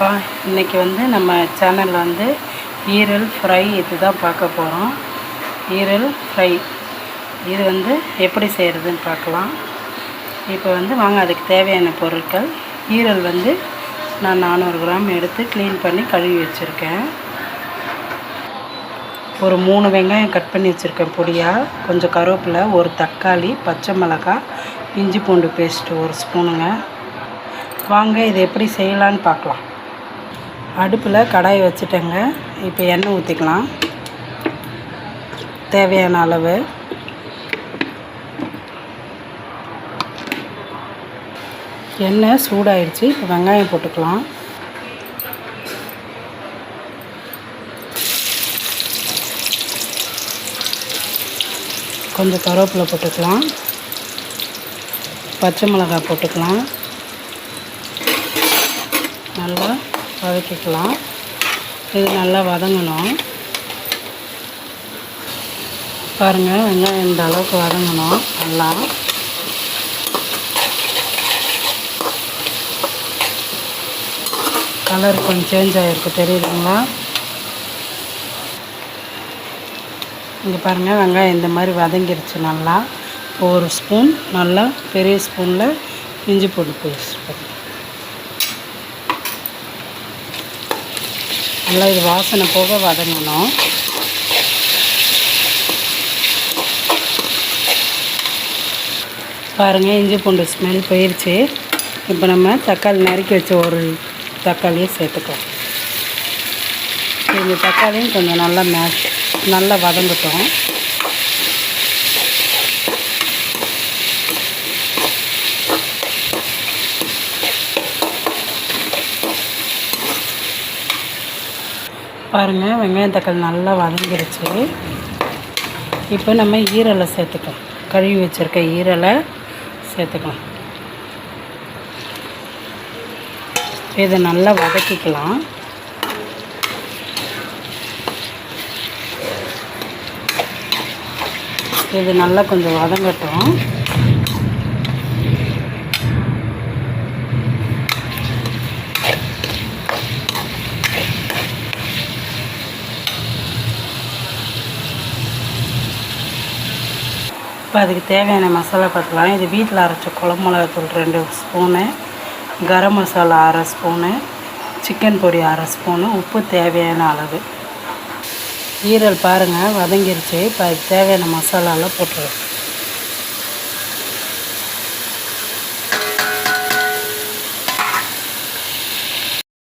வணக்கம்ப்பா. இன்றைக்கி நம்ம சேனலில் ஈரல் ஃப்ரை இது தான் பார்க்க போகிறோம். ஈரல் ஃப்ரை இது எப்படி செய்கிறதுன்னு பார்க்கலாம். இப்போ வாங்க அதுக்கு தேவையான பொருட்கள். ஈரல் நான் 400 கிராம் எடுத்து க்ளீன் பண்ணி கழுவி வச்சுருக்கேன். ஒரு 3 வெங்காயம் கட் பண்ணி வச்சுருக்கேன் பொடியாக, கொஞ்சம் கருவேப்பிலை, ஒரு தக்காளி, பச்சை மிளகாய், இஞ்சி பூண்டு பேஸ்ட்டு 1 ஸ்பூனுங்க. வாங்க இது எப்படி செய்யலான்னு பார்க்கலாம். அடுப்பில் கடாய் வச்சுட்டேங்க. இப்போ எண்ணெய் ஊற்றிக்கலாம் தேவையான அளவு. எண்ணெய் சூடாயிடுச்சு. இப்போ வெங்காயம் போட்டுக்கலாம். கொஞ்சம் கருவேப்பிலை போட்டுக்கலாம். பச்சை மிளகாய் போட்டுக்கலாம். நல்லா வதக்கிக்கலாம். இது நல்லா வதங்கணும். பாருங்கள், வெங்காயம் இந்த அளவுக்கு வதங்கணும். நல்லா கலர் கொஞ்சம் சேஞ்ச் ஆகிருக்கு, தெரியுதுங்களா? இங்கே பாருங்கள், வெங்காயம் இந்த மாதிரி வதங்கிருச்சு நல்லா. ஒரு ஸ்பூன் நல்லா பெரிய ஸ்பூனில் இஞ்சி பூண்டு பேஸ்ட் நல்லா இது வாசனை போக வதங்கணும். பாருங்கள், இஞ்சி பூண்டு ஸ்மெல் போயிடுச்சு. இப்போ நம்ம தக்காளி நறுக்கி வச்ச ஒரு தக்காளியை சேர்த்துக்கலாம். இந்த தக்காளியும் கொஞ்சம் நல்லா வதங்கட்டும். பாருங்கள், வெங்காயம் தக்காளி நல்லா வதங்கிருச்சு. இப்போ நம்ம ஈரலை சேர்த்துக்கலாம். கழுவி வச்சுருக்க ஈரலை சேர்த்துக்கலாம். இதை நல்லா வதக்கிக்கலாம். இது நல்லா கொஞ்சம் வதங்கட்டும். இப்போ அதுக்கு தேவையான மசாலா பார்த்துக்கலாம். இது வீட்டில் அரைச்ச குழம்பு மிளகாத்தூள் 2 spoon, garam masala 1/2 spoon, chicken பொடி 1/2 ஸ்பூனு, உப்பு தேவையான அளவு. ஈரல் பாருங்கள் வதங்கிருச்சு. இப்போ அதுக்கு தேவையான மசாலாலாம் போட்டுருவேன்.